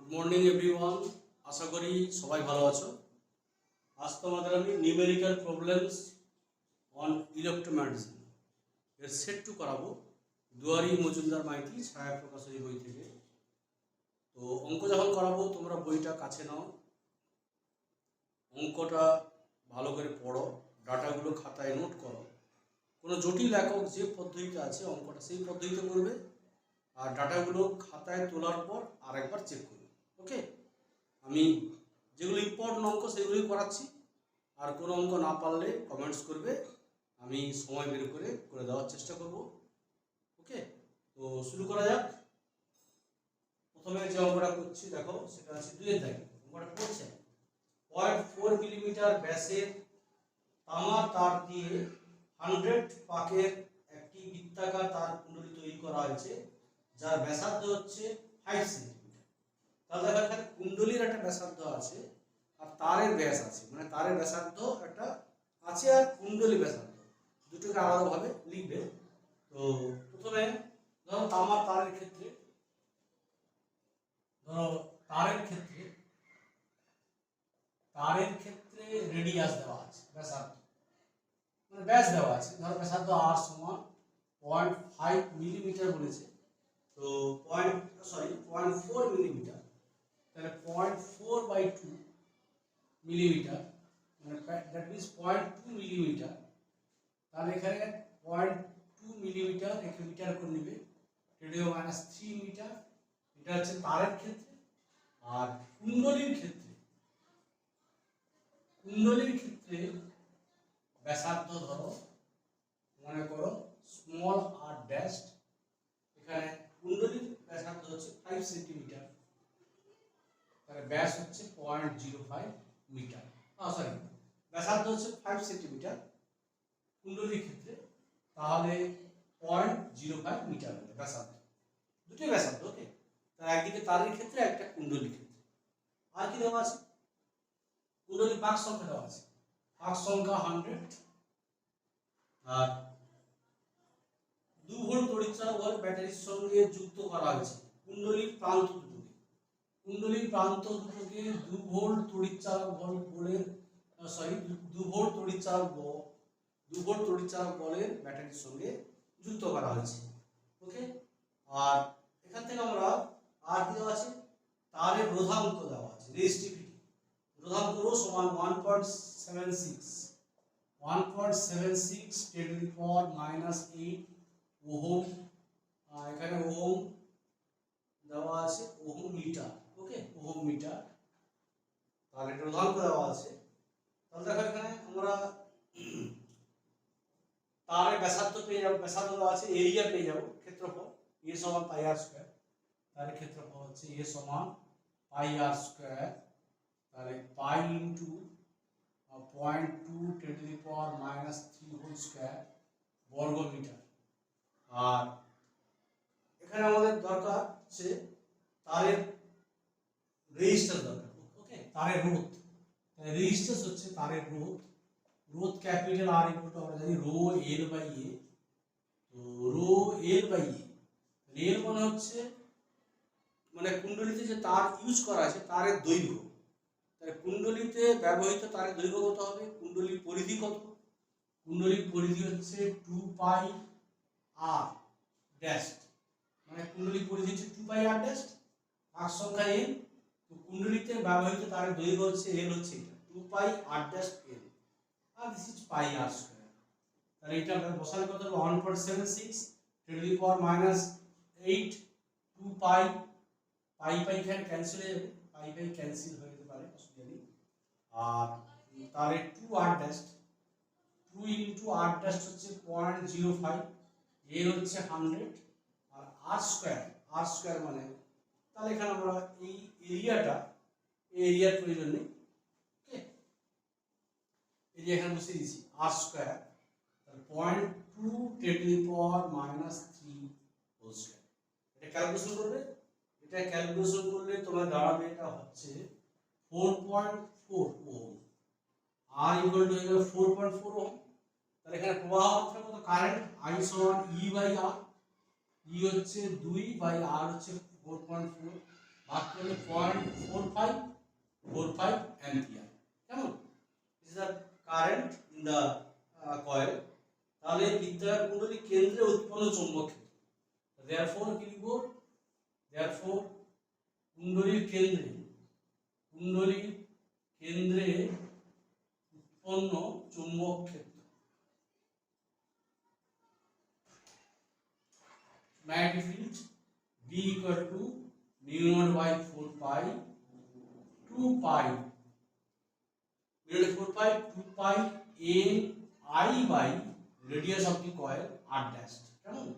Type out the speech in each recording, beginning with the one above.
Good morning everyone, আশা করি সবাই ভালো আছো। আজ তোমাদের আমি নিউমেরিক্যাল প্রবলেমস অন ইলেকট্রোম্যাগনেটিজম এর সেট টু করাবো দুয়ারি মজুমদার মাইতি ছায়া প্রকাশনী বই থেকে। তো অঙ্ক যখন করাবো তোমরা বইটা কাছে নাও, অঙ্কটা ভালো করে পড়ো, ডাটাগুলো খাতায় নোট করো। কোনো জটিল একক যে পদ্ধতিতে আছে অঙ্কটা সেই পদ্ধতিতে করবে, আর ডাটাগুলো খাতায় তোলার পর আরেকবার চেক করবে। ওকে, আমি যেগুলো ইম্পর্টেন্ট অঙ্ক সেগুলোই করাচ্ছি, আর কোনো অঙ্ক না পারলে কমেন্টস করবে, আমি সময় বের করে করে দেওয়ার চেষ্টা করব। ওকে, তো শুরু করা যাক। প্রথমে যে অঙ্কটা করছি দেখো, সেটা আছে 2 এর দাগে। অঙ্কটা করছে 0.4 মিলিমিটার ব্যাসের তামার তার দিয়ে 100 পাকের একটি বৃত্তাকার তার কুণ্ডলী তৈরি করা হয়েছে, যার ব্যাসার্ধ হচ্ছে 5 সেন্টিমিটার। তাহলে দেখো এখানে কুণ্ডলীর একটা ব্যাসার্ধ আছে আর তারের ব্যাস আছে, মানে তারের ব্যাসার্ধ একটা আছে আর কুণ্ডলী ব্যাসার্ধ, দুটোকে আলাদাভাবে লিখবে। তো প্রথমে ধরো তারের ক্ষেত্রে রেডিয়াস দেওয়া আছে, ব্যাসার্ধ মানে ব্যাস দেওয়া আছে। ধরো ব্যাসার্ধ r সমান 0.5 মিলিমিটার বলেছে, তো 0.4 মিলিমিটার, তাহলে 0.4/2 মিলিমিটার, মানে দ্যাট মিনস 0.2 মিলিমিটার। তাহলে এখানে 0.2 মিলিমিটার একে মিটার করে নেবে, রেডিও -3 মিটার। এটা হচ্ছে তারের ক্ষেত্রে। আর কুণ্ডলীর ক্ষেত্রে ব্যাসার্ধ ধরো, মনে করো স্মল r ড্যাশ, এখানে কুণ্ডলীর ব্যাসার্ধ হচ্ছে 5 সেন্টিমিটার, তাহলে ব্যাস হচ্ছে 0.05 মিটার। সরি, ব্যাসার্ধ হচ্ছে 5 সেন্টিমিটার কুণ্ডলীর ক্ষেত্রে, তাহলে 0.05 মিটার হবে ব্যাসার্ধ, দুটোই ব্যাসার্ধ। ওকে, তার একদিকে তারের ক্ষেত্রে, একটা কুণ্ডলীর ক্ষেত্রে। আর কি দেওয়া আছে? কুণ্ডলীর পাক সংখ্যা দেওয়া আছে, পাক সংখ্যা 100। আর 2 ভোল্ট তড়িৎচালক বল ব্যাটারির সঙ্গে যুক্ত করা হয়েছে কুণ্ডলীর প্রান্ত দুটোকে। কুণ্ডলীর প্রান্ত দুটোকে 2 ভোল্ট তড়িৎচালক বলের 2 ভোল্ট তড়িৎচালক বলের ব্যাটারির সঙ্গে যুক্ত করা হয়েছে। ওকে, আর এখান থেকে আমরা আর কি দেওয়া আছে, তারের রোধাঙ্ক দেওয়া আছে, রেজিস্টিভিটি। রোধাঙ্ক রো সমান 1.76 10⁻⁸ ওহম। এখানে ওহম দেওয়া আছে, ওহম মিটার। ওকে, ওহম মিটার, তাহলে রোধাঙ্ক দেওয়া আছে। তাহলে দেখো এখানে আমরা তারের ব্যাসার্ধ পেয়ে যাবো, ব্যাসার্ধ দেওয়া আছে, এরিয়া পেয়ে যাবো, ক্ষেত্রফল a সমান πr²। তাহলে ক্ষেত্রফল হচ্ছে a সমান πr², তাহলে পাই ইনটু 0.2 10⁻³ বর্গ মিটার। আর এখানে আমাদের দরকার হচ্ছে তারের রেজিস্ট্যান্স দরকার। ওকে, তারের রোধ, তাহলে রেজিস্ট্যান্স হচ্ছে তারের রোধ ক্যাপিটাল R ইকুয়াল টু আমরা জানি রো এল বাই এ। তো রো এল বাই এ, এল মানে হচ্ছে মানে কুণ্ডলীতে যে তার ইউজ করা আছে তারের দৈর্ঘ্য। তাহলে কুণ্ডলীতে ব্যবহৃত তারের দৈর্ঘ্য কত হবে, কুণ্ডলীর পরিধি কত, কুণ্ডলীর পরিধি হচ্ছে 2πr ড্যাশ, মানে কুণ্ডলীর পরিধি হচ্ছে 2πr ড্যাশ, পাক সংখ্যা n। তো কুণ্ডলীতে ব্যবহৃত তারের দৈর্ঘ্য হচ্ছে l, হচ্ছে এটা 2πr ড্যাশ l, আর দিস ইজ πr²। তাহলে এটা বসালে কত হবে, 1.76 10⁻⁸ 2π, পাই এখানে ক্যান্সেল হয়ে যাবে, পাই ক্যান্সেল হয়ে যেতে পারে, অসুবিধা নেই। আর তাহলে 2r dash, 2 into r dash হচ্ছে 0.05, a হচ্ছে 100, আর r² মানে, তাহলে এখানে আমরা এই এরিয়ার প্রয়োজন নেই। ওকে, এরিয়া এখানে বসিয়ে দিয়েছি r², তাহলে 0.2 10⁻³ হোল স্কয়ার। এটা ক্যালকুলেশন করবে, এটা ক্যালকুলেশন করলে তোমার দাঁড়াবে, এটা হচ্ছে 4.4 ওহম। আর ইকুয়াল টু হয়ে গেল 4.4 ওহম। তাহলে এখানে প্রবাহ মাত্রা কত, কারেন্ট I সমান E/R, E হচ্ছে 2 বাই R হচ্ছে 4.4, ভাগ করলে 0.4545 অ্যাম্পিয়ার। কেমন? This is the current in the coil. তাহলে বিদ্যুৎ কুণ্ডলী কেন্দ্রে উৎপন্ন চৌম্বক ক্ষেত্র। দেয়ারফোর কি লিখব? দেয়ারফোর কুণ্ডলীর কেন্দ্রে উৎপন্ন চুম্বক ক্ষেত্র, magnetic field B equal to mu naught by 4 pi 2 pi mu naught 4 pi 2 pi n I by radius of the coil r dash। কেমন?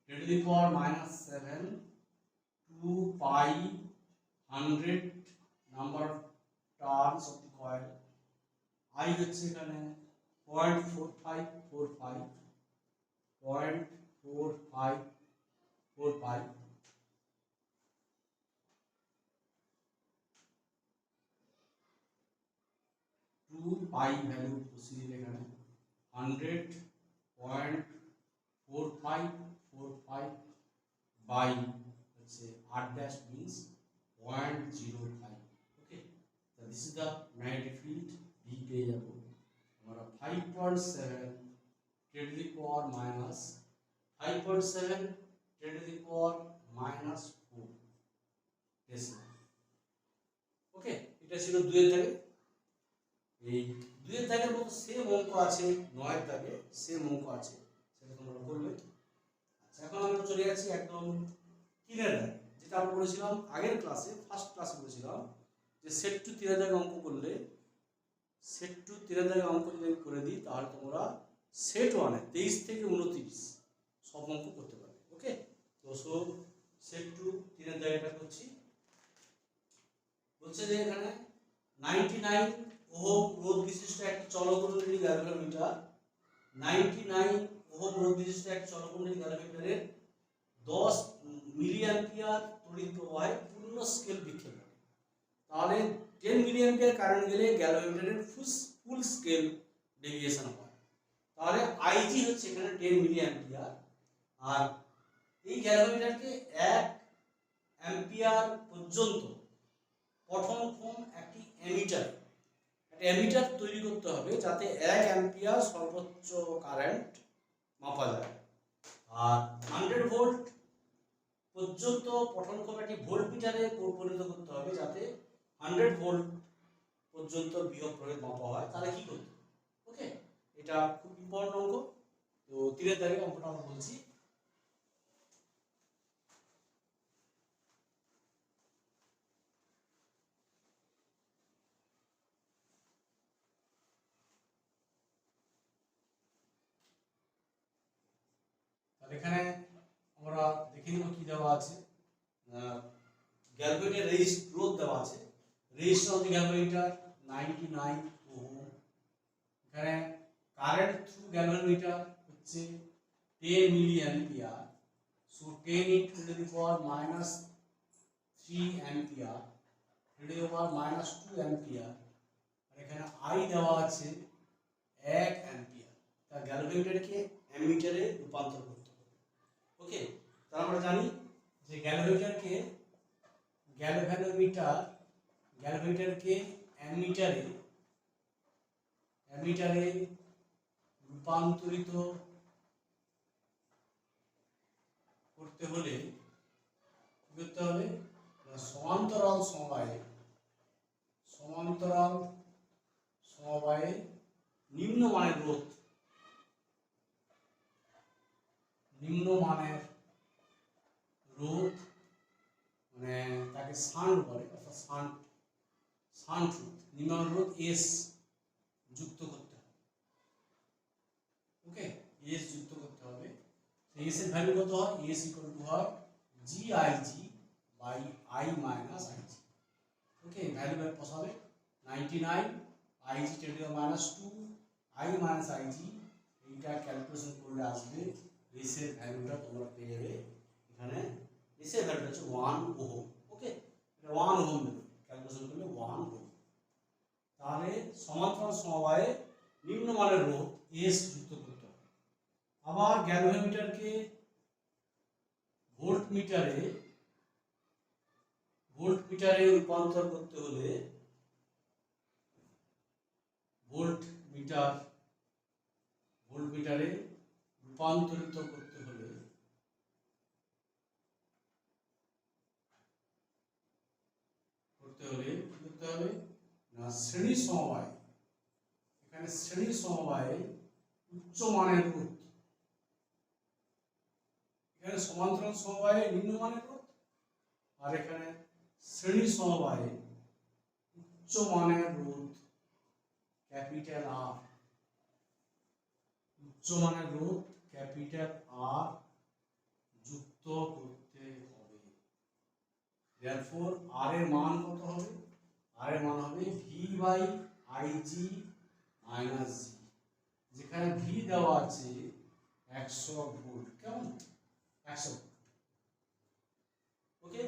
10 to the power minus 7 2 pi 100 number of turns of the coil। I হচ্ছে এখানে 0.4545 2 pi value বসিয়ে দিলে এখানে 100.4545 by হচ্ছে r dash means 0.05। Okay, so this is the magnetic field B পেয়ে যাব আমরা 5.7 10 to the power minus 5.7 10 to the power minus 4 decimal। ওকে, এটা ছিল 2 এর দাগে। এই 2 এর দাগের মতো সেম অঙ্ক আছে 9 এর দাগে, সেম অঙ্ক আছে, সেটা তোমরা করবে। আচ্ছা, এখন আমরা চলে যাচ্ছি একদম 3 এর দাগে, যেটা আমরা বলেছিলাম আগের ক্লাসে, ফার্স্ট ক্লাসে বলেছিলাম যে সেট টু 3 এর দাগে অঙ্ক করলে, সেট টু 3 এর দাগে অঙ্ক যদি করে দিই তাহলে তোমরা সেট 1 এ 23 থেকে 29 সব অঙ্ক করতে পারবে। ওকে, তো সব সেট টু 3 এর দাগেটা করছি। বলছে যে এখানে 99 ওহম রোধ বিশিষ্ট একটি চলকুণ্ডলী গ্যালভানোমিটার, 99 ওহম রোধ বিশিষ্ট একটি চলকুণ্ডলী গ্যালভানোমিটারের 10 মিলি অ্যাম্পিয়ার তড়িৎ প্রবাহে পূর্ণ স্কেল বিক্ষেপ করে। তাহলে 10 মিলি অ্যাম্পিয়ার কারেন্ট গেলে গ্যালভানোমিটারের ফুল স্কেল ডেভিয়েশন হয়। তাহলে আইজি হচ্ছে এখানে 10 মিলি অ্যাম্পিয়ার, আর এই গ্যালভানোমিটারকে 1 অ্যাম্পিয়ার পর্যন্ত পঠনক্ষম একটি অ্যামিটার তৈরি করতে হবে যাতে 1 অ্যাম্পিয়ার সর্বোচ্চ কারেন্ট মাপা যায়। আর 100 ভোল্ট পর্যন্ত পঠনক্ষম একটি ভোল্টমিটারে পরিণত করতে হবে যাতে 100 ভোল্ট পর্যন্ত বিভব প্রভেদ মাপা হয়। তাহলে কি করতে হবে? ওকে, এটা খুব ইম্পর্টেন্ট অঙ্ক। তো 3 এর দাগে অঙ্কটা আমরা বলছি। এখানে আমরা দেখে নিব কি দেওয়া আছে। গ্যালভানোমিটার রোধ দেওয়া আছে, resistance of the galvanometer 99 ohm. এখানে কারেন্ট থ্রু গ্যালভানোমিটার হচ্ছে 10 milli ampere, so 10 into 10 to the power minus 3 ampere 10 to the power minus 2 ampere. আর এখানে আই দেওয়া আছে 1 অ্যাম্পিয়ার। তা গ্যালভানোমিটারকে অ্যামিটারে রূপান্তর করতে। ওকে, তাহলে আমরা জানি যে গ্যালভানোমিটারকে অ্যামিটারে রূপান্তরিত করতে হলে কি করতে হবে? সমান্তরাল সমবায়ে নিম্নমানের রোধ মানে তাকে শান্ট বলে, অর্থাৎ শান্ট রোধ, নিম্নমানের রোধ এস যুক্ত করতে হবে। ওকে, এস যুক্ত করতে হবে। এস এর ভ্যালু কত হয়? এস ইকুয়াল টু হয় GIG by I minus IG. Okay, value বসাবে 99 IG 10 to the minus 2 I minus IG. এইটা ক্যালকুলেশন করলে আসবে এস এর ভ্যালুটা তোমরা পেয়ে যাবে এখানে। এস এর ভ্যালুটা হচ্ছে 1 ওহম। ওকে, এটা 1 ওহম দেবে, ক্যালকুলেশন করলে 1 ওহম। তাহলে সমান্তরাল সমবায়ে নিম্নমানের রোধ এস যুক্ত করতে হবে। আবার গ্যালভানোমিটারকে ভোল্টমিটারে ভোল্ট মিটারে রূপান্তর করতে হলে ভোল্ট মিটারে রূপান্তরিত করতে হলে কি করতে হবে না শ্রেণী সমবায়, এখানে শ্রেণী সমবায়ে উচ্চ মানের রোধ, এখানে সমান্তরাল সমবায়ে নিম্নমানের রোধ, আর এখানে শ্রেণী সমবায়ে উচ্চ মানের রোধ ক্যাপিটাল আর, উচ্চ মানের রোধ ক্যাপিটাল আর যুক্ত করতে হবে। therefore আর এর মান কত হবে? আর এর মান হবে V/Ig - G, যেখানে V দেওয়া আছে 100 ভোল্ট, কেমন 100 ভোল্ট। ওকে,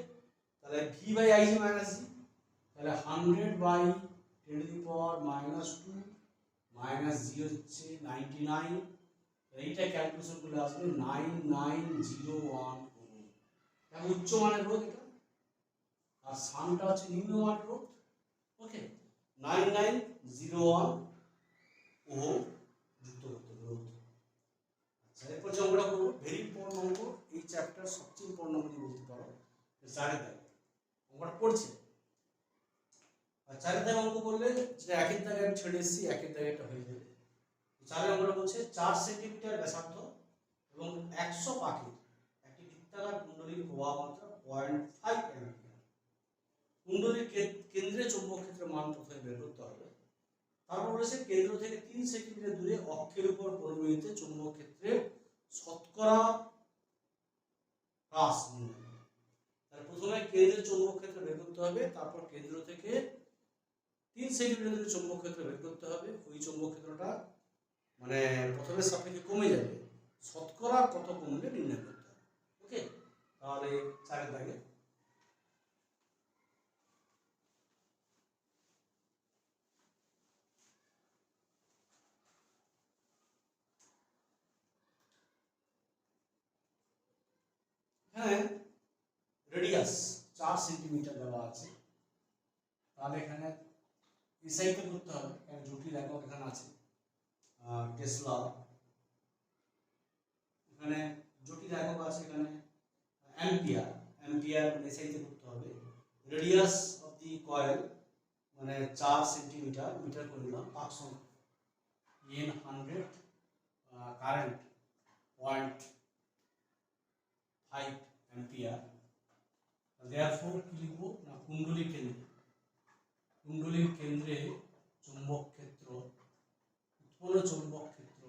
তাহলে V/Ig - G, তাহলে 100/10⁻² মাইনাস জি হচ্ছে 99, এইটা ক্যালকুলেশন করলে আসবে 9901 ওহম। তাহলে উচ্চ মানের রোধ এটা, আর সামটা হচ্ছে নিম্নমানের রোধ। ওকে, 9901 ওহম যুক্ত করতে হবে রোধ। আচ্ছা, এরপর যে অঙ্কটা করবো ভেরি ইম্পর্টেন্ট অঙ্ক, এই চ্যাপ্টার সবচেয়ে ইম্পর্টেন্ট অঙ্ক বলতে পারো। চারের দাগে অঙ্কটা পড়ছে, আর চারের দাগে অঙ্ক করলে যেটা একের দাগে আমি ছেড়ে এসেছি একের দাগে এটা হয়ে যাবে। চারের অঙ্কটা বলছে 4 সেন্টিমিটার ব্যাসার্ধ এবং 100 পাকের একটি বৃত্তাকার কুণ্ডলীর প্রবাহ মাত্রা 0.5 অ্যাম্পিয়ার। কুণ্ডলীর কেন্দ্রে চৌম্বক ক্ষেত্রের মান প্রথমে বের করতে হবে। তারপর বলেছে কেন্দ্র থেকে 3 সেন্টিমিটার দূরে অক্ষের উপর পরিবর্তিত চৌম্বক ক্ষেত্রের শতকরা হ্রাস নির্ণয়। তাহলে প্রথমে কেন্দ্রের চৌম্বক ক্ষেত্র বের করতে হবে, তারপর কেন্দ্র থেকে 3 সেন্টিমিটার দূরে চৌম্বক ক্ষেত্র বের করতে হবে। ওই চৌম্বক ক্ষেত্রটা মানে প্রথমে সাপেক্ষে কমে যাবে, শতকরা কত কমলে নির্ণয় করতে হবে। ওকে, তাহলে চারের দাগে হ্যাঁ রেডিয়াস 4 সেন্টিমিটার দেওয়া আছে, তাহলে এখানে ইসাইতে করতে হবে, কারণ জটিল একক এখানে আছে টেসলা, এখানে জটিল একক আছে, এখানে অ্যাম্পিয়ার এসআইতে করতে হবে। রেডিয়াস অফ দি কয়েল মানে 4 সেন্টিমিটার, মিটার করে দিলাম, পাক সংখ্যা n 100, কারেন্ট 0.5 অ্যাম্পিয়ার। therefore কি লিখবো না কুণ্ডলীর কেন্দ্রে চুম্বক ক্ষেত্র, উৎপন্ন চুম্বক ক্ষেত্র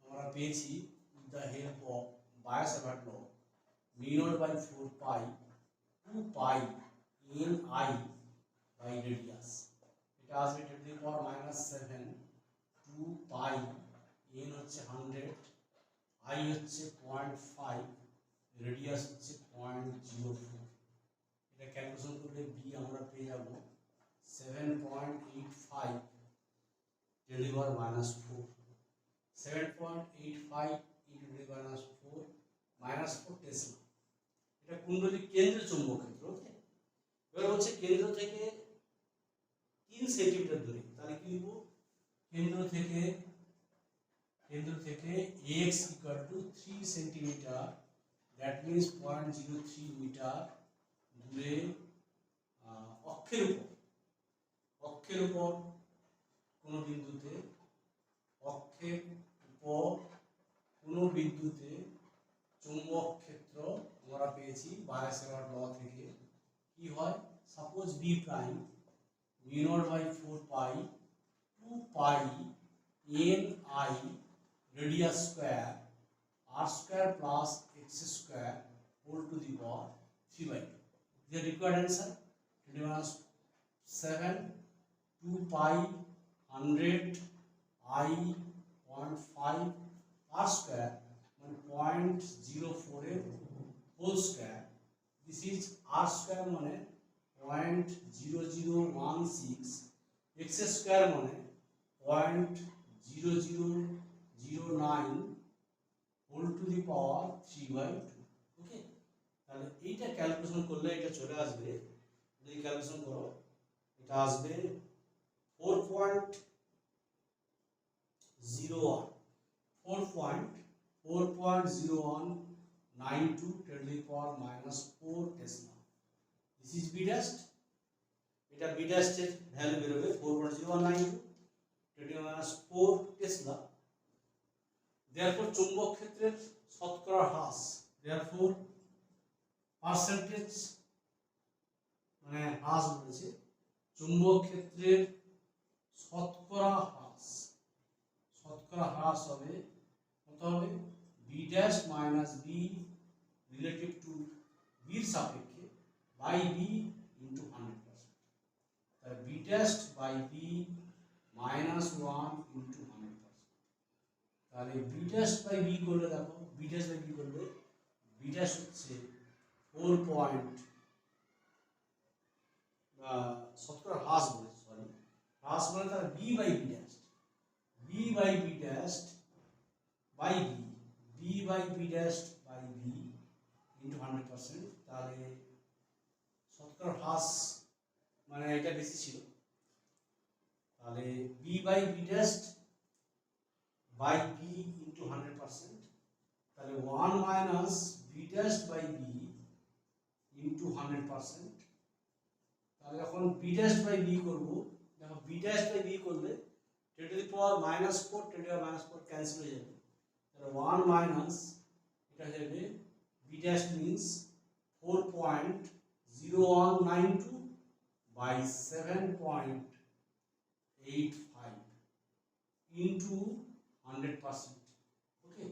আমরা পেয়েছি with the help of Biot-Savart law μ0/4 pi 2 pi n I by radius, এটা আসবে 10⁻⁻7 2 pi n হচ্ছে 100, I হচ্ছে 0.5, রেডিয়াস হচ্ছে 0.04। এটা ক্যালকুলেশন করলে b আমরা পেয়ে যাব 7.85 10⁻⁻4, 7.85 × 10⁻⁴ -4 টেসলা। এটা কুণ্ডলীর কেন্দ্রের চৌম্বক ক্ষেত্র। ওকে, এবার হচ্ছে কেন্দ্র থেকে 3 সেন্টিমিটার দূরে, তাহলে কি লিখব কেন্দ্র থেকে x = 3 centimetre, that means 0.03 metre দূরে অক্ষের উপর কোনো বিন্দুতে চৌম্বক ক্ষেত্র আমরা পেয়েছি বায়োট-সাভার্ট ল থেকে। কি হয়, suppose b prime μ0/4 pi 2 pi n I radius square r square plus x square whole to the power 3/2. The required answer 7 2 pi 100 I 0.5 r square মানে 0.04 এর whole square, this is r square মানে 0.0016, x square মানে 0.0009 whole to the power 3/2। ওকে, তাহলে এইটা calculation করলে এটা চলে আসবে যদি ক্যালকুলেশন করো এটা আসবে 4.01 4.0192 × 10⁻⁻4 tesla. This is B dash. এটা বি ড্যাশ এর ভ্যালু বেরোবে 4.0192 × 10⁻⁴ টেসলা। দেয়ারফর চৌম্বক ক্ষেত্রের শতকরা হ্রাস, দেয়ারফর পার্সেন্টেজ মানে হ্রাস বলেছে, চৌম্বক ক্ষেত্রের শতকরা হ্রাস হবে কত হবে? B dash minus B relative to বির সাপেক্ষে বাই বি ইন্টু 100%। তাহলে B dash by B minus 1 into 100%। তাহলে বি ড্যাশ বাই বি করলে দেখো, বি ড্যাশ বাই বি করলে বি ড্যাশ হচ্ছে 4 শতকরা হ্রাস বলেছে, সরি হ্রাস মানে তাহলে B by B dash by B by B dash by B into 100%। তাহলে শতকরা হ্রাস মানে এটা বেশি ছিল, তাহলে B by B dash by B into 100%। তাহলে 1 minus B dash by B into 100%। তাহলে যখন বি ড্যাশ বাই বি করবো, দেখো বি ড্যাশ বাই বি করলে 10⁻⁻⁴ 10⁻⁻4 ক্যান্সেল হয়ে যাবে। তাহলে 1 মাইনাস এটা হয়ে যাবে B dash means 4.0192 by 7.85 into 100%। Okay,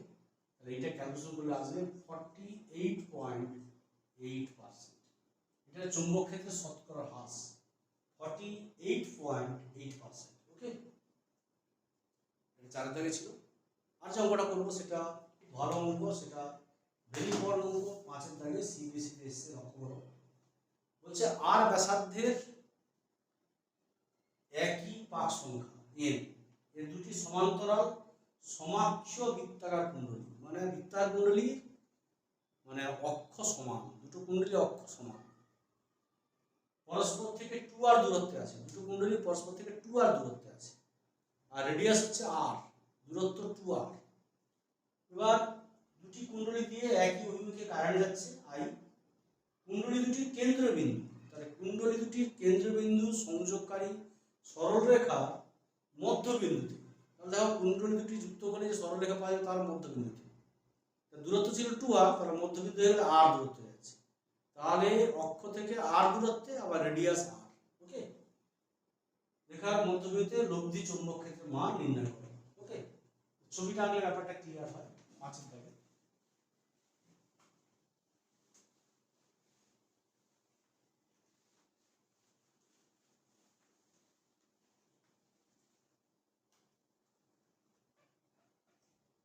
তাহলে এটা ক্যালকুলেশন করলে আসবে 48.8%। এটা চৌম্বক ক্ষেত্রে শতকরা হ্রাস 48.8%। ওকে, এটা 4 দাগে ছিল। আর যে অঙ্কটা করবো সেটা ভালো অঙ্ক, সেটা ভেরি ইম্পর্টেন্ট অঙ্ক, 5 দাগে সিবিএসই তে এসেছে। লক্ষ্য করো, বলছে আর ব্যাসার্ধের একই পাক সংখ্যা n এর দুটি সমান্তরাল সমাক্ষ বৃত্তাকার কুণ্ডলী, মানে বৃত্তাকার কুণ্ডলী মানে অক্ষ সমান, দুটো কুণ্ডলী অক্ষ সমান, পরস্পর থেকে 2r দূরত্বে আছে। দুটো কুণ্ডলী পরস্পর থেকে 2r দূরত্বে আছে, আর রেডিয়াস হচ্ছে r, দূরত্ব 2r। এবার দুটি কুণ্ডলী দিয়ে একই অভিমুখে কারেন্ট যাচ্ছে i। কুণ্ডলী দুটির কেন্দ্রবিন্দু, তাহলে কুণ্ডলী দুটির কেন্দ্রবিন্দু সংযোগকারী সরলরেখা মধ্যবিন্দুতে, তাহলে দেখো কুণ্ডলী দুটি যুক্ত করে যে সরলরেখা পাওয়া যাবে তার মধ্যবিন্দুতে, দূরত্ব ছিল 2r, তাহলে মধ্যবিন্দু হয়ে গেলে r দূরত্ব যাচ্ছে। তাহলে অক্ষ থেকে r দূরত্বে, আবার রেডিয়াস r। ওকে, রেখার মধ্যবিন্দুতে লব্ধি চৌম্বক ক্ষেত্রের মান নির্ণয় করো। ওকে, ছবিটা আঁকলে ব্যাপারটা ক্লিয়ার হয়। 5 দাগে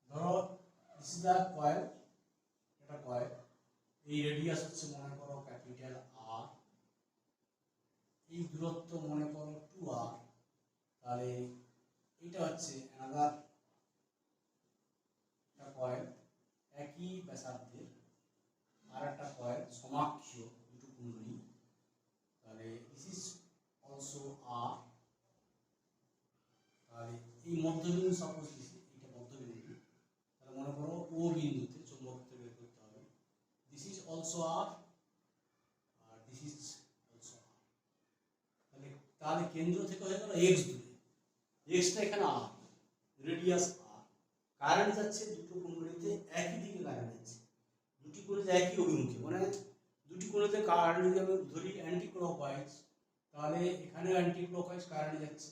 ধরো দিস ইজ দ্য কয়েল, এটা কয়েল, এই রেডিয়াস হচ্ছে মনে করো ক্যাপিটাল R, এই দূরত্ব মনে করো 2r। তাহলে এটা হচ্ছে অ্যানাদার একটা কয়েল একই ব্যাসার্ধের, আর একটা কয়েল সমাক্ষীয় দুটো কুণ্ডলী। তাহলে দিস ইজ অলসো R। তাহলে এই মধ্যবিন্দু সাপোজ দিছি, এটা মধ্যবিন্দু, তাহলে মনে করো ও বিন্দুতে চৌম্বক ক্ষেত্র বের করতে হবে। দিস ইজ অলসো R, আর দিস ইজ অলসো R। তাহলে কেন্দ্র থেকে হয়ে গেল x দূরে, xটা এখানে r, রেডিয়াস r। কারেন্ট যাচ্ছে দুটো কুণ্ডলীতে একই দিকে কারেন্ট যাচ্ছে, দুটি কুণ্ডলীতে একই অভিমুখে, মানে দুটি কুণ্ডলীতে কারেন্ট যদি আমি ধরি অ্যান্টি ক্লকওয়াইজ, তাহলে এখানে অ্যান্টি ক্লকওয়াইজ কারেন্ট যাচ্ছে,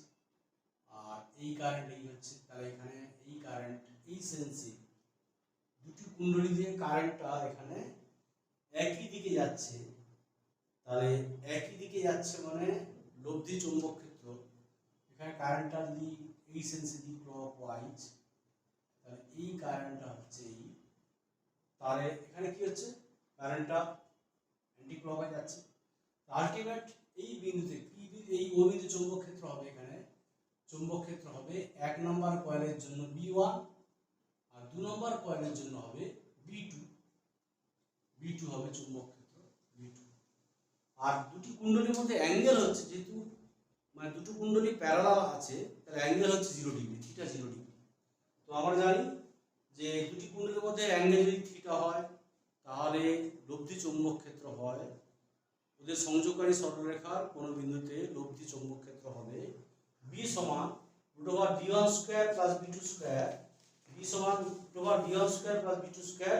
আর এই কারেন্ট এই হচ্ছে। তাহলে এখানে এই কারেন্ট এই সেন্সে দুটি কুণ্ডলী দিয়ে কারেন্টটা এখানে একই দিকে যাচ্ছে। তাহলে একই দিকে যাচ্ছে মানে লব্ধি চৌম্বক ক্ষেত্র, এখানে কারেন্টটা যদি এই সেন্সে দিই ক্লকওয়াইজ, তাহলে এই কারেন্টটা হচ্ছে এই, তাহলে এখানে কি হচ্ছে কারেন্টটা অ্যান্টি ক্লকওয়াইজ যাচ্ছে। আলটিমেট এই বিন্দুতে কি, এই ও বিন্দু চৌম্বক ক্ষেত্র হবে, এখানে চৌম্বক ক্ষেত্র হবে 1 নম্বর কয়েলের জন্য B1, আর 2 নম্বর কয়েলের জন্য হবে B2। B2 হবে চৌম্বক ক্ষেত্র B2। আর দুটি কুণ্ডলীর মধ্যে অ্যাঙ্গেল হচ্ছে, যেহেতু মানে দুটো কুণ্ডলী প্যারালাল আছে, তাহলে অ্যাঙ্গেল হচ্ছে 0 ডিগ্রি, থিটা 0 ডিগ্রি। তো আমরা জানি যে দুটি কুণ্ডলীর মধ্যে অ্যাঙ্গেল যদি থিটা হয় তাহলে লব্ধি চৌম্বক ক্ষেত্র হয়, ওদের সংযোগকারী সরলরেখার কোনো বিন্দুতে লব্ধি চৌম্বক ক্ষেত্র হবে B সমান √b1 square plus b2 square, b সমান √b1 square plus b2 square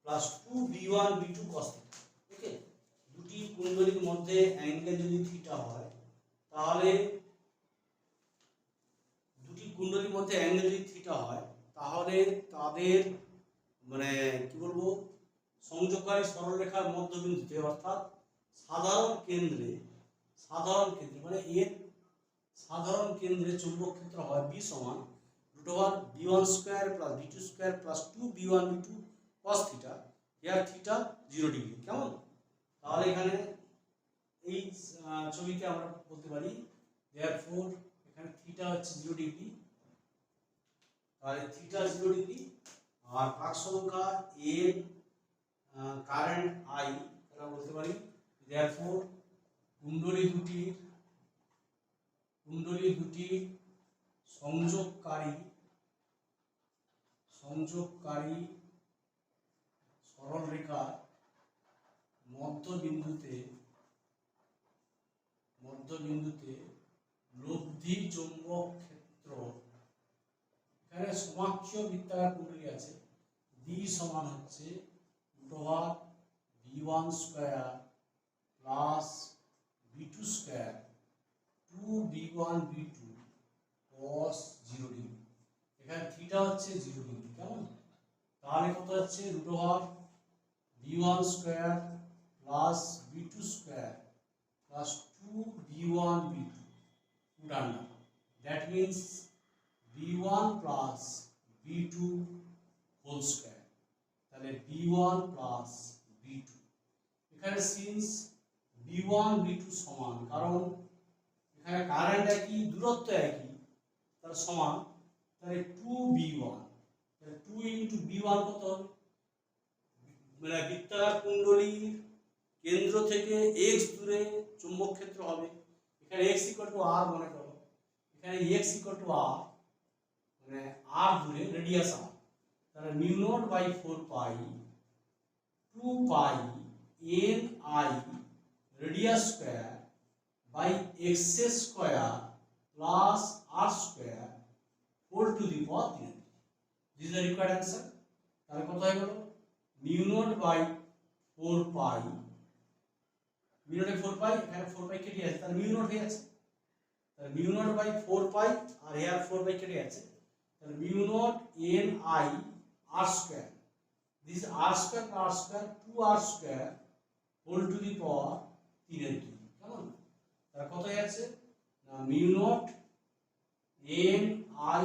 plus 2b1 b2 cos θ। ওকে, দুটি কুণ্ডলীর মধ্যে অ্যাঙ্গেল যদি থিটা হয় তাহলে দুটি কুণ্ডলীর মধ্যে অ্যাঙ্গেল যদি থিটা হয় তাহলে তাদের মানে কি বলবো, সংযোগকারী সরলরেখার মধ্যবিন্দুতে অর্থাৎ সাধারণ কেন্দ্রে মানে এর সাধারণ কেন্দ্রে চৌম্বক ক্ষেত্র হয় B সমান √b1 square plus b2 square plus 2b1 b2 cos θ, here θ 0 degree. কেমন? তাহলে এখানে এই ছবিতে আমরা বলতে পারি therefore এখানে θ হচ্ছে 0 ডিগ্রি, তাহলে θ 0 ডিগ্রি। আর পাক সংখ্যা এর কারেন্ট I, আমরা বলতে পারি therefore কুণ্ডলী দুটির সংযোগকারী সরলরেখার মধ্যবিন্দুতে লব্ধি চৌম্বক ক্ষেত্র, এখানে সমাক্ষীয় বৃত্তাকার কুণ্ডলী আছে, B সমান হচ্ছে √b1 square plus b2 square 2b1 b2 cos 0 degree. এখানে θ হচ্ছে 0 ডিগ্রি। কেমন? তাহলে কত হচ্ছে √b1 square plus b2 square plus 2b1 b2 put under, that means b1 plus b2 whole square, তাহলে b1 plus b2। এখানে সিন্স b1 b2 সমান, কারণ এখানে কারেন্ট একই, দূরত্ব একই, তার সমান, তাহলে 2b1, তাহলে 2 ইনটু b1 কত হবে, মানে বৃত্তাকার কুণ্ডলীর কেন্দ্র থেকে x দূরে চুম্বক ক্ষেত্র হবে। এখানে x r মনে করো, এখানে x r মানে r দূরে, রেডিয়াস r, তাহলে μ0/4 pi 2 pi n I radius square by x square plus r square whole to the power 3। This is the required answer. তাহলে কত হয়ে গেল μ0/4 পাই, μ0/4 পাই, এখানে 4 পাই কেটে আছে, তাহলে μ0 হয়ে আছে, তাহলে μ0/4 পাই আর এর 4 পাই কেটে আছে, তাহলে μ0 n I r square, this r square r square 2r square whole to the power 3/2। কেমন? তাহলে কত হয়ে আছে না μ0 n I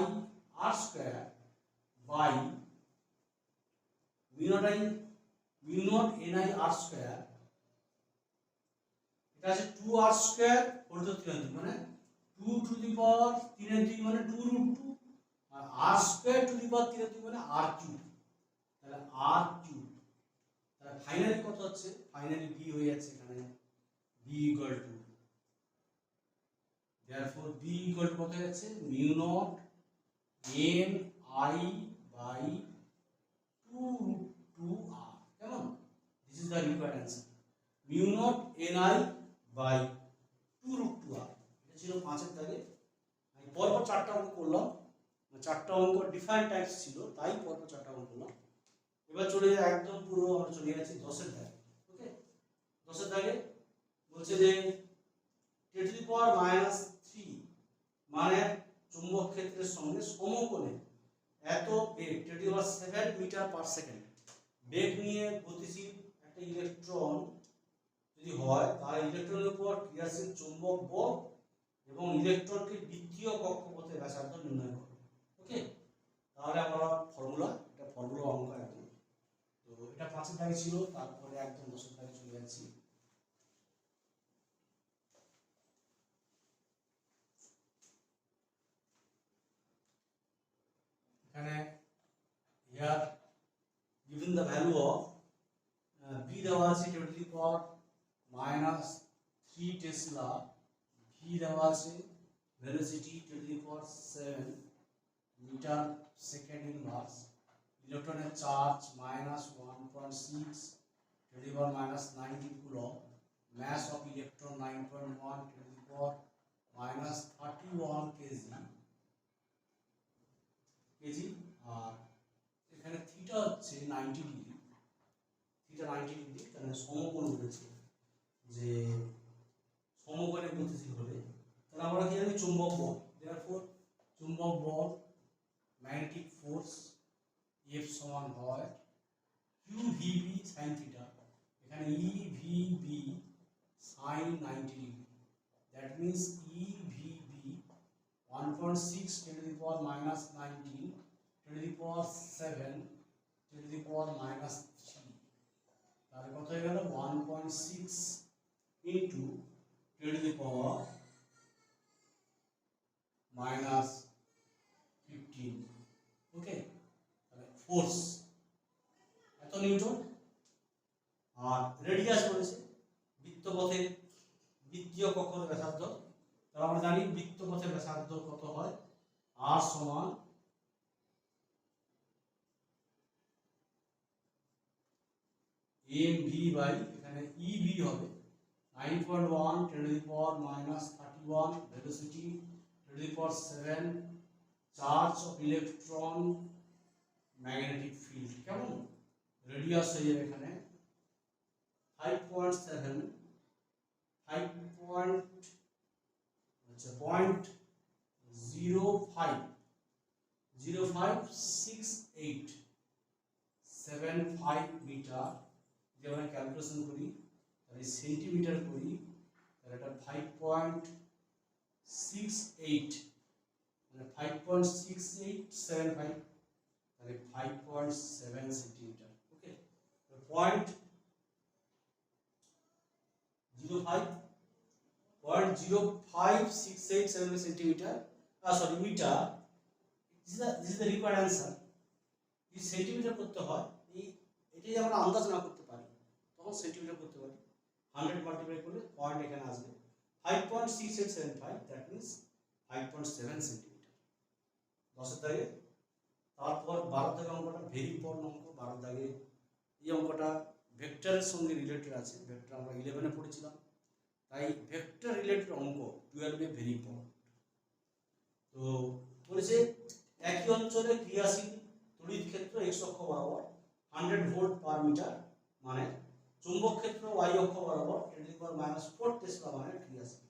r square by μ0 n I r square, এটা আছে 2r স্কয়ার হোল টু 3/2, মানে 2 টু দি পাওয়ার 3/2 মানে 2√2, আর r square to the power 3/2 মানে r3, তাহলে r3। তাহলে ফাইনালি কত হচ্ছে, ফাইনালি b হয়ে যাচ্ছে এখানে b equal to, therefore b equal to কত হয়ে যাচ্ছে μ0 n I বাই 2√2r। কেমন? This is the required answer, μ0 n I by 2√2r। এটা ছিল 5 এর দাগে। আমি পরপর 4টা অঙ্ক করলাম, 4টা অঙ্ক ডিফারেন্ট টাইপস ছিল, তাই পরপর 4টা অঙ্ক করলাম। এবার চলে যায় একদম পুরো, আমরা চলে যাচ্ছি 10 এর দাগে। ওকে, 10 এর দাগে বলছে যে 10⁻³ মানে চুম্বক ক্ষেত্রের সঙ্গে সমকোণে এত বেগ 10⁻7 মিটার পার সেকেন্ড বেগ নিয়ে গতিশীল একটা ইলেকট্রন যদি হয়, তাহলে ইলেকট্রনের উপর ক্রিয়াশীল চুম্বক বল এবং ইলেকট্রনকে বৃত্তীয় কক্ষপথে ব্যাসার্ধ নির্ণয় করো। ওকে, তাহলে আমরা ফর্মুলা, এটা ফর্মুলা অঙ্ক একদম। তো এটা 5 এর দাগে ছিল, তারপরে একদম 10 এর দাগে চলে যাচ্ছি। এখানে here given the value of b দেওয়া আছে 10⁻³ ভি দেওয়া আছে, ভেলোসিটি 10⁻7 মিটার সেকেন্ড ইনভার্স, ইলেকট্রনের charge -1.6 10⁻⁻19 coulomb, mass of electron 9.1 10⁻31 KG. আর এখানে থিটা হচ্ছে 90 ডিগ্রি, থিটা 90 ডিগ্রি, তাহলে সমকোণ বলেছে যে সমকোণে গতিশীল হলে তাহলে আমরা কি জানি চুম্বক বল, therefore চুম্বক বল ম্যাগনেটিক ফোর্স F সমান হয় QVB sin থিটা, এখানে EVB sin 90 degree, that means EVB 1.6 10⁻⁻19 10⁻7 10⁻⁻3, তাহলে কত হয়ে গেল 1.6 into 10⁻⁻15, ওকে। তাহলে ফোর্স এত নিউটন। আর রেডিয়াস বলেছে বৃত্তপথের বৃত্তীয় কক্ষের ব্যাসার্ধ, তাহলে আমরা জানি বৃত্তপথের ব্যাসার্ধ কত হয়, r সমান mv বাই এখানে ev হবে 9.1 10⁻⁻31 velocity 10⁻7 charge of electron magnetic field, কেমন। রেডিয়াস হয়ে যাবে এখানে 5.7 0.056875 মিটার। যদি আমরা ক্যালকুলেশন করি তাহলে সেন্টিমিটার করি তাহলে এটা 5.68 মানে 5.6875, তাহলে 5.7 centimetre, okay. 0.056875 centimetre, sorry metre. This is the required answer. যদি সেন্টিমিটার করতে হয়, এটাই আমরা আন্দাজ না করতে পারি তখন সেন্টিমিটার করতে পারি, 100 মাল্টিপ্লাই করলে পয়েন্ট এখানে আসবে 5.6875, দ্যাট মিন্স 5.7 সেন্টিমিটার। 10 দাগে। তারপর 12 দাগে অঙ্কটা ভেরি ইম্পর্টেন্ট অঙ্ক। 12 দাগে এই অঙ্কটা ভেক্টরের সঙ্গে রিলেটেড আছে, ভেক্টর আমরা 11-এ পড়েছিলাম, তাই ভেক্টর রিলেটেড অঙ্ক 12-এ ভেরি ইম্পর্টেন্ট। তো বলেছে একই অঞ্চলে ক্রিয়াশীল তড়িৎ ক্ষেত্র x অক্ষ বরাবর 100 ভোল্ট পার মিটার মানে চুম্বক ক্ষেত্র y অক্ষ বরাবর 10⁻⁻4 টেসলা মানে ক্রিয়াশীল।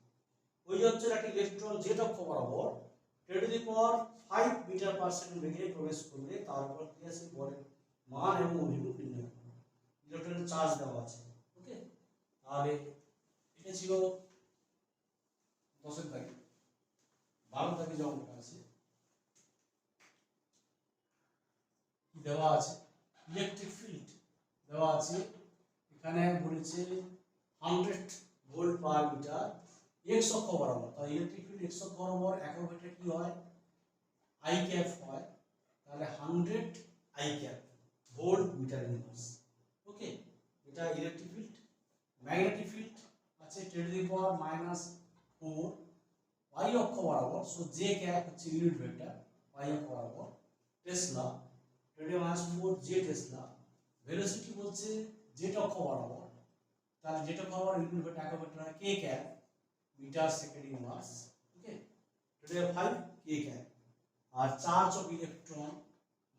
ওই অঞ্চলে একটি ইলেকট্রন z অক্ষ বরাবর 10⁻5 মিটার পার সেকেন্ড বেগে প্রবেশ করলে তার উপর ক্রিয়াশীল বলের মান এবং অভিমুখ নির্ণয় করুন। ইলেকট্রনের চার্জ দেওয়া আছে, ওকে। তাহলে এটা ছিল 10 দাগে। 12 দাগে যে অঙ্কটা আছে কি দেওয়া আছে, ইলেকট্রিক ফিল্ড দেওয়া আছে, এখানে বলেছে 100 ভোল্ট পার মিটার x অক্ষ বরাবর। তাহলে ইলেকট্রিক ফিল্ড x অক্ষ বরাবর একক ভেক্টর কি হয়, i ক্যাপ হয়, তাহলে 100 i cap volt metre inverse, okay. এটা ইলেকট্রিক ফিল্ড। ম্যাগনেটিক ফিল্ড আছে 10⁻⁻4 y অক্ষ বরাবর, সো j ক্যাপ হচ্ছে ইউনিট ভেক্টর y অক্ষ বরাবর, টেসলা 10⁻4 j টেসলা। ভেলোসিটি বলছে z অক্ষ বরাবর, তাহলে z অক্ষ বরাবর ইউনিট ভেক্টর একক ভেক্টর হয় k cap metre second inverse, okay. 10⁻5 k cap. আর চার্জ অফ ইলেকট্রন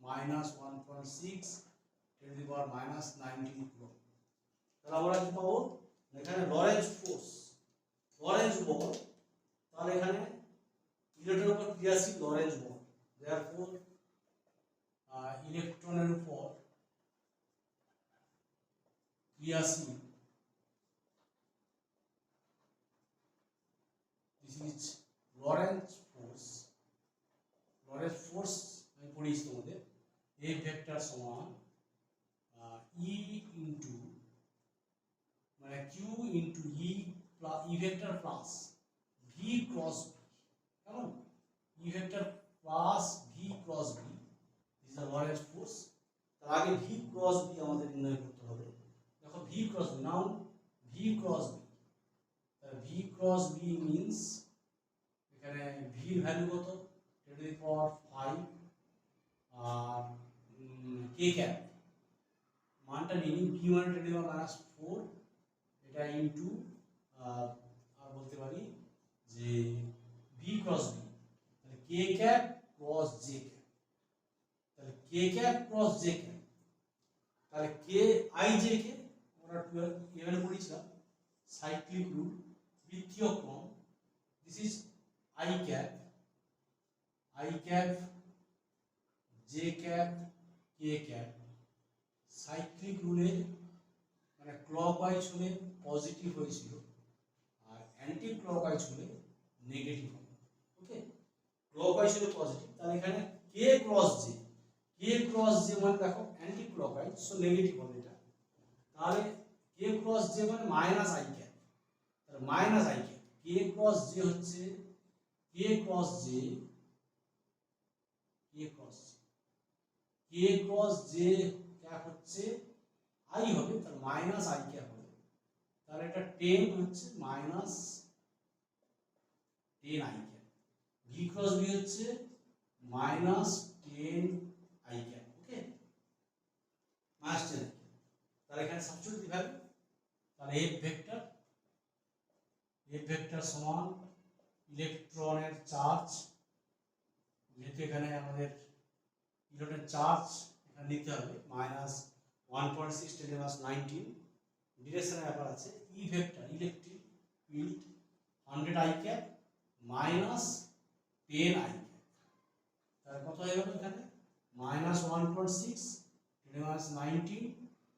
-1.6 10⁻⁻19 কুলম। তাহলে আমরা কি পাবো, এখানে লরেন্জ ফোর্স, লরেন্জ বল, তাহলে এখানে ইলেকট্রনের উপর ক্রিয়াশীল লরেন্জ বল, দেয়ারফর ইলেকট্রনের উপর ক্রিয়াশীল, this is Lorentz force. Lorentz force আমি পড়িয়েছি তোমাদের, এ ভেক্টর সমান ই ইন্টু মানে Q into E vector plus V cross V, কেমন, E vector plus V cross V, this is the Lorentz force. তার আগে ভি ক্রস ভি আমাদের নির্ণয় করতে হবে। দেখো V cross V, now V cross V, V cross V means ভির value কত 10⁵ আর কে ক্যাপ মানটা নিয়ে নিন ভি মানে 10⁻⁴ এটা ইনটু আর বলতে পারি যে ভি ক্রস ভি তাহলে কে ক্যাপ ক্রস জে ক্যাপ তাহলে কে ক্যাপ ক্রস জে ক্যাপ তাহলে কে আই জে কে আমরা 11 পড়েছিলাম সাইক্লিক রুল বৃত্তীয় ক্রম this is I cap J cap K cap cyclic রুলে মানে ক্লকওয়াইজ হলে পজিটিভ হয়েছিল আর অ্যান্টি ক্লকওয়াইজ হলে নেগেটিভ হবে ওকে ক্লকওয়াইজ হলে পজিটিভ তাহলে এখানে কে ক্রস জে মানে দেখো অ্যান্টি ক্লকওয়াইজ সো নেগেটিভ হবে এটা তাহলে কে ক্রস জে মানে মাইনাস আই ক্যাপ তাহলে minus I cap K cross J হচ্ছে কে ক্রস জে ক্যাপ হচ্ছে আই হবে তাহলে মাইনাস আই ক্যাপ হবে তাহলে এটা 10 হচ্ছে minus 10 I cap V cross V হচ্ছে minus 10 I cap okay minus 10 তাহলে এখানে সাবস্টিটিউট ভ্যালু তাহলে এফ ভেক্টর সমান ইলেকট্রনের চার্জ যেহেতু এখানে আমাদের ইলেকট্রনের চার্জ এখানে নিতে হবে মাইনাস 1.6 10⁻19 ডিরেকশনের ব্যাপার আছে E vector electric field 100 I cap minus 10 I cap তাহলে কত হয়ে গেল এখানে মাইনাস 1.6 10⁻19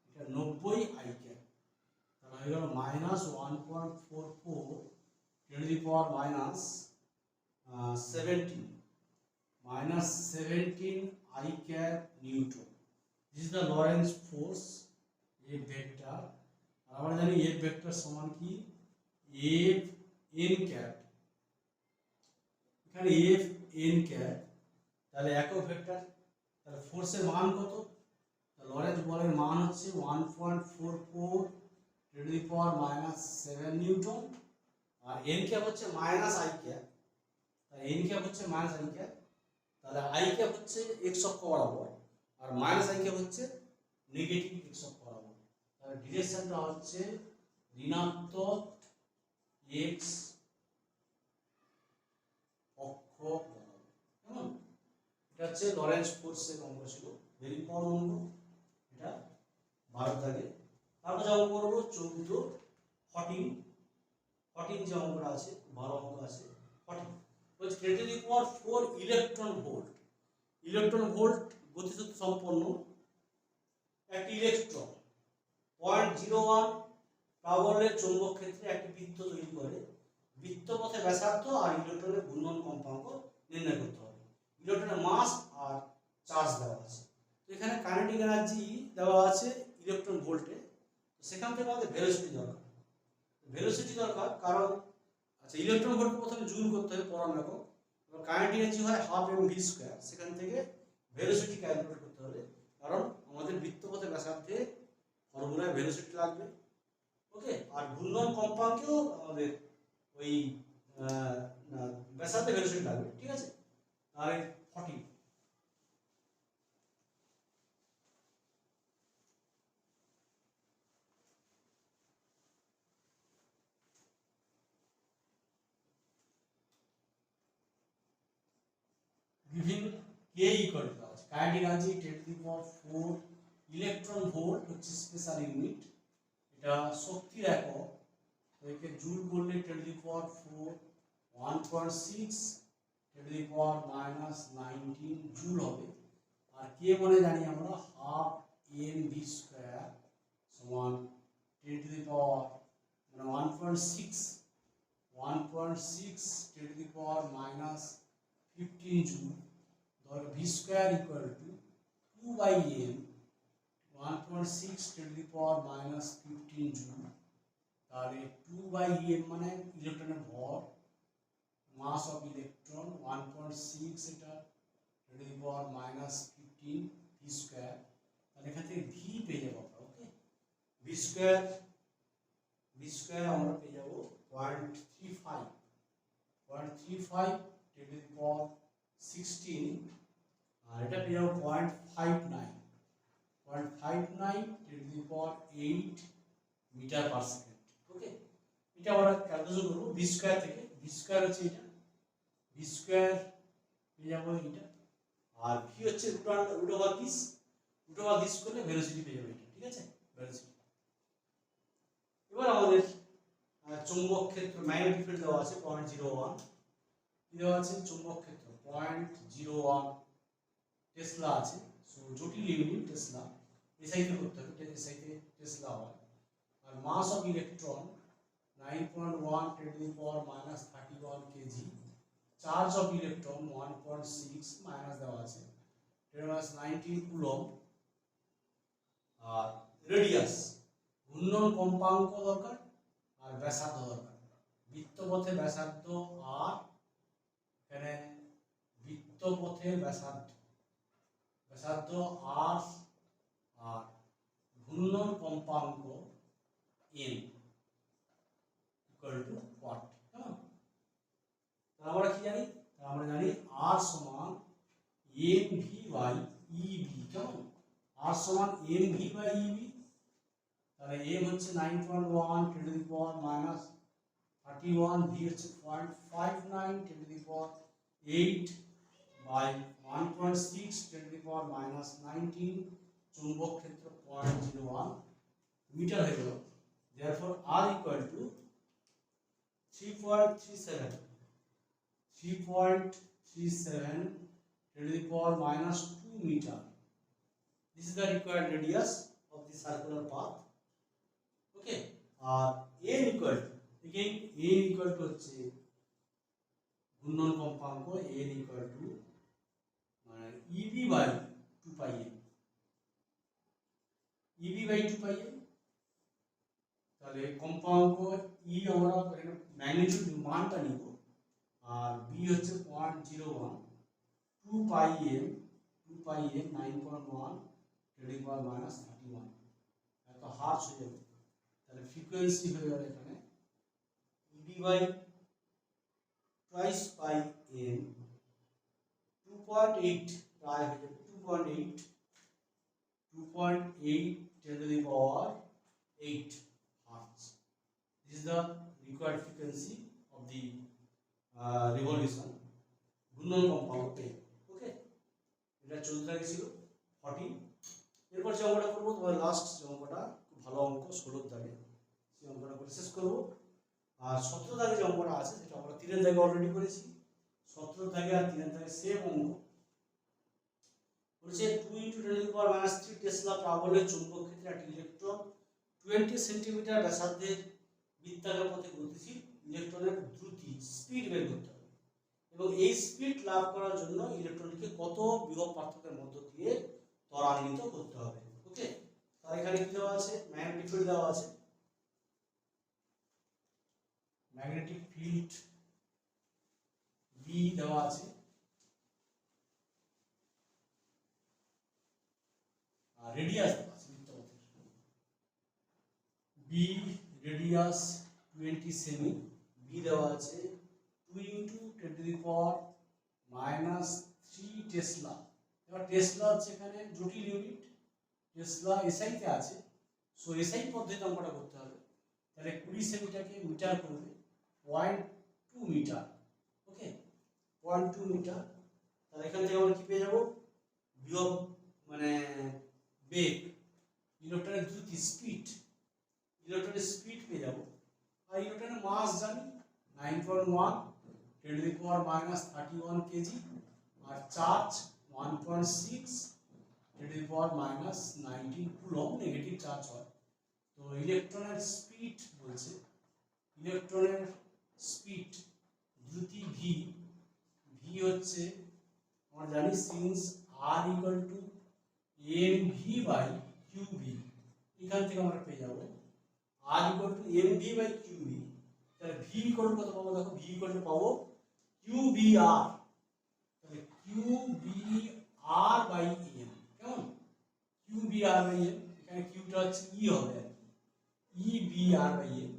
এটা 90 আই ক্যাপ তাহলে হয়ে গেল minus 1.44 10⁻17 minus 17 I cap Newton. This is the Lorentz force F vector. और আমরা জানি F vector সমান কি F n cap এখানে F n cap তাহলে একক ভেক্টর তাহলে ফোর্সের মান কত তাহলে লরেন্জ বলের মান হচ্ছে 1.44 10⁻⁷ নিউটন আর n cap হচ্ছে মাইনাস I cap তাহলে n cap হচ্ছে মাইনাস I cap তাহলে আই ক্যাপ হচ্ছে x অক্ষ বরাবর আর মাইনাস আই ক্যাপ হচ্ছে নেগেটিভ x অক্ষ বরাবর তাহলে ডিরেকশনটা হচ্ছে ঋণাত্মক x অক্ষ বরাবর কেমন এটা হচ্ছে লরেন্জ ফোর্সের অঙ্ক ছিল ভেরি ইম্পর্টেন্ট অঙ্ক এটা 12 দাগে তারপর যা অঙ্ক করব 14 যে অঙ্কটা আছে ভালো অঙ্ক আছে 14 which 10⁴ ইলেকট্রন ভোল্ট গতিশক্তি সম্পন্ন একটি ইলেকট্রন 0.01 পাওয়ারের চৌম্বক ক্ষেত্রে একটি বৃত্ত তৈরি করে বৃত্তপথে ব্যাসার্ধ আর ইলেকট্রনের ঘূর্ণন কম্পাঙ্ক নির্ণয় করতে হবে ইলেকট্রনের মাস আর চার্জ দেওয়া আছে তো এখানে কাইনেটিক এনার্জি দেওয়া আছে ইলেকট্রন ভোল্টে তো সেখান থেকে আমাদের ভেলোসিটি দরকার কারণ আচ্ছা ইলেকট্রন ভোল্টকে প্রথমে জুল করতে হবে পরম একক এবং কাইনেটিক এনার্জি হয় ½ mv², সেখান থেকে ভেলোসিটি ক্যালকুলেট করতে হবে কারণ আমাদের বৃত্তপথে ব্যাসার্ধে ফর্মুলায় ভেলোসিটি লাগবে ওকে আর ঘূর্ণন কম্পাঙ্কেও আমাদের ওই ব্যাসার্ধে ভেলোসিটি লাগবে ঠিক আছে তাহলে 40 giving k equal to kinetic energy 10⁴ electron volt হচ্ছে স্পেশাল ইউনিট এটা শক্তির একক একে জুল করলে 10⁴ 1.6 10⁻⁻19 জুল হবে আর কে মানে জানি আমরা ½ mv² সমান 10⁻, মানে 1.6 10⁻⁻15 জুল ধর v² equal to 2/m 1.6 10⁻⁻15 joule তাহলে 2/m মানে ইলেকট্রনের ভর মাস অফ ইলেকট্রন 1.6 এটা 10⁻⁻15 v² তাহলে এখান থেকে v পেয়ে যাবো আমরা ওকে v² আমরা পেয়ে যাবো 0.35 10 to the power 16 আর এটা পেয়ে যাবো 0.59 10 to the power 8 metre per second. Okay, এটা আমরা ক্যালকুলেশন করবো ভি স্কয়ার থেকে। ভি স্কয়ার হচ্ছে এটা, ভি স্কয়ার পেয়ে যাবো এটা, আর ভি হচ্ছে রুট ওভার দিস করলে ভেলোসিটি পেয়ে যাবে এটা। ঠিক আছে, ভেলোসিটি। এবার আমাদের চৌম্বক ক্ষেত্র ম্যাগনেটিক ফিল্ড দেওয়া আছে 0.01, কি দেওয়া আছে চৌম্বক ক্ষেত্র 0.01 টেসলা আছে। সো জটিল ইউনিট টেসলা, এসআইতে করতে হবে, এসআইতে টেসলা হয়। আর mass of electron 9.1 10 to the power -31 kg, charge of electron 1.6 minus দেওয়া আছে 10⁻19 কুলম্ব। আর রেডিয়াস ঘূর্ণন কম্পাঙ্ক দরকার আর ব্যাসার্ধ দরকার। বৃত্তপথে ব্যাসার্ধ আর এখানে বৃত্তপথে ব্যাসার্ধ আর আর ঘূর্ণন কম্পাঙ্ক n ইকুয়াল টু ওয়াট। কেমন? আমরা কি জানি? আমরা জানি r সমান mv বাই ev। কেমন? r সমান mv বাই ev। তাহলে m হচ্ছে 9.1 10 to the power -31, v হচ্ছে 0.59 10 to the power 8 by 1.6 10 to the power -19, চুম্বক ক্ষেত্র 0.01 মিটার হয়ে গেল। therefore r equal to 3.37 10 to the power -2 meter. This is the required radius of the circular path. Okay, n equal to again n equal to হচ্ছে ঘূর্ণন কম্পাঙ্ক, n equal to মানে ev by 2 pi m, ev by 2 pi m। তাহলে কম্পাঙ্ক e আমরা এখানে magnitude মানটা নিব, আর b হচ্ছে 0.01 2 pi m 9.1 10 to the power -31, এত হার্জ হয়ে যাবে। তাহলে ফ্রিকোয়েন্সি হয়ে গেল এখানে ev by twice pi m 2.8 প্রায় হয়ে যাবে 2.8 10 to the power 8 hertz. This is the required frequency of the revolution ঘূর্ণন কম্পাঙ্ক। ওকে, এটা চলতে লাগছিল 14। এরপর যে অঙ্কটা করবো তোমার লাস্ট যে অঙ্কটা খুব ভালো অঙ্ক 16 দাগে, সেই অঙ্কটা করে শেষ করবো। আর 17 দাগে যে অঙ্কটা আছে সেটা আমরা 3 দাগে অলরেডি করেছি। 17 দাগে আর 3 দাগে সেম অঙ্ক বলছে 2 × 10 to the power -3 টেসলা প্রাবল্যের চুম্বক ক্ষেত্রে একটি ইলেকট্রন 20 সেন্টিমিটার ব্যাসার্ধের বৃত্তাকার পথে গতিশীল ইলেকট্রনের দ্রুতি স্পিড বের করতে হবে, এবং এই স্পিড লাভ করার জন্য ইলেকট্রনকে কত বিভব পার্থক্যের মধ্য দিয়ে ত্বরান্বিত করতে হবে। ওকে, তাহলে এখানে কি দেওয়া আছে? ম্যাগনেটিক ফিল্ড দেওয়া আছে, ম্যাগনেটিক ফিল্ড বি দেওয়া আছে, আর রেডিয়াস দেওয়া আছে বৃত্তপথের বি, রেডিয়াস 20 সেমি, বি দেওয়া আছে 2 × 10 to the power -3 টেসলা। এবার টেসলা হচ্ছে এখানে জটিল ইউনিট, টেসলা এসআইতে আছে। সো এসআই পদ্ধতিতে অঙ্কটা করতে হবে। তাহলে 20 সেমিটাকে মিটার করবে 0.2 মিটার। ওকে, 0.2 মিটার। তাহলে এখান থেকে আমরা কি পেয়ে যাব? বিভব মানে বেগ, ইলেকট্রনের দ্রুতি স্পিড, ইলেকট্রনের স্পিড পেয়ে যাব। আর ইলেকট্রনের মাস জানি 9.1 10 to the power -31 kg, আর চার্জ 1.6 10 to the power -19 coulomb negative charge হয়। তো ইলেকট্রনের স্পিড বলছে, ইলেকট্রনের স্পিড দ্রুতি ভি, ভি হচ্ছে আমরা জানি since r equal to mv by qv, এখান থেকে আমরা পেয়ে যাব r equal to mv by qv। তাহলে v equal to কত পাবো? দেখো v equal to পাবো qvr, তাহলে qvr by m। কেমন? qvr by m, এখানে q টা হচ্ছে e হবে আর কি, evr by m,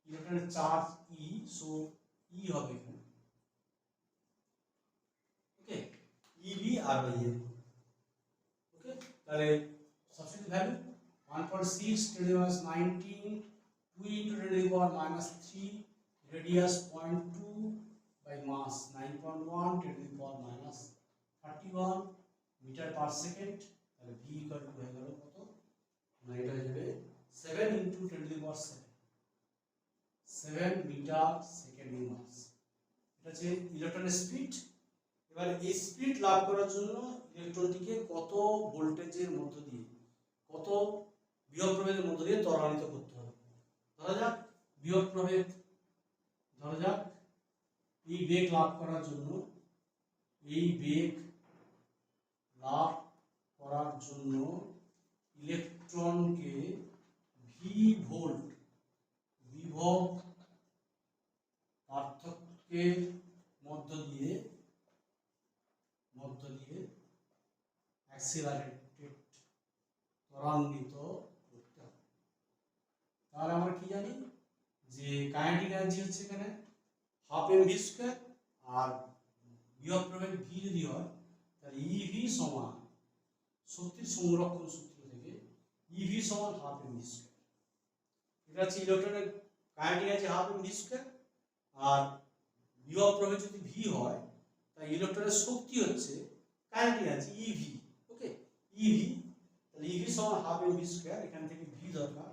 ইলেকট্রনের চার্জ e, সো e হবে এখানে আর বাই এন। ওকে, তাহলে substitute value 1.6 10 to the minus 19, 2 into 10 to the power minus 3, radius 0.2 by mass 9.1 10 to the power minus 31 meter per second। তাহলে v equal to হয়ে গেল কত না, এটা হয়ে যাবে 7 into 10 to the power 7 metre second mass. এটা হচ্ছে ইলেকট্রনের স্পিড। এবার এই স্পিড লাভ করার জন্য ইলেকট্রনটিকে কত ভোল্টেজের মধ্য দিয়ে, কত বিভব প্রভেদের মধ্য দিয়ে ত্বরান্বিত করতে হবে। ধরা যাক বিভব প্রভেদ, ধরা যাক এই বেগ লাভ করার জন্য, এই বেগ লাভ করার জন্য ইলেকট্রনকে ভি ভোল্ট বিভব পার্থক্যের মধ্য দিয়ে অ্যাক্সিলারেটেড ত্বরান্বিত করতে হবে। তাহলে আমরা কি জানি যে কাইনেটিক এনার্জি হচ্ছে এখানে হাফ এম ভি স্কয়ার, আর বিভব প্রভেদ ভি যদি হয় তাহলে ইভি সমান শক্তির সংরক্ষণ সূত্র থেকে ইভি সমান হাফ এম ভি স্কয়ার। এটা হচ্ছে ইলেকট্রনের kinetic energy half M V square, আর বিভব প্রভেদ যদি ভি হয় তাই ইলেকট্রনের শক্তি হচ্ছে kinetic energy EV. Okay, EV, তাহলে ইভি সমান হাফ এম ভি স্কয়ার, এখান থেকে ভি দরকার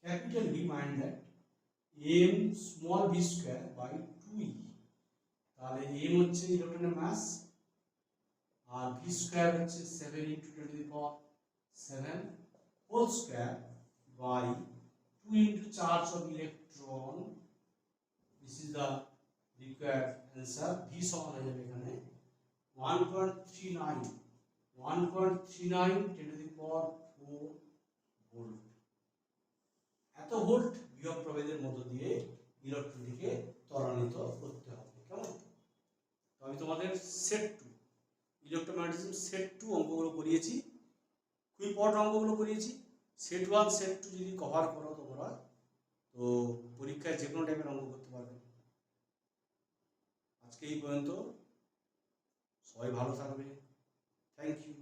capital V, mind that M small V square by 2e। তাহলে এম হচ্ছে ইলেকট্রনের মাস, আর ভি স্কয়ার হচ্ছে 7 into 10 to the power 7 whole square by 2 into charge of electron। This is the required answer। v সমান হয়ে যাবে এখানে 1.39 10 to the power 4 volt. এত volt বিভব প্রভেদের মধ্য দিয়ে ইলেকট্রনটিকে ত্বরান্বিত করতে হবে। কেমন? তো আমি তোমাদের সেট 2 ইলেকট্রোম্যাগনেটিজম সেট 2 অঙ্কগুলো করিয়েছি, খুব ইম্পর্টেন্ট অঙ্কগুলো করিয়েছি। সেট 1 সেট 2 যদি কভার করো তোমরা, তো পরীক্ষায় যে কোনো টাইপের অঙ্ক করতে পারবে। আজকে এই পর্যন্ত, সবাই ভালো থাকবে। Thank you.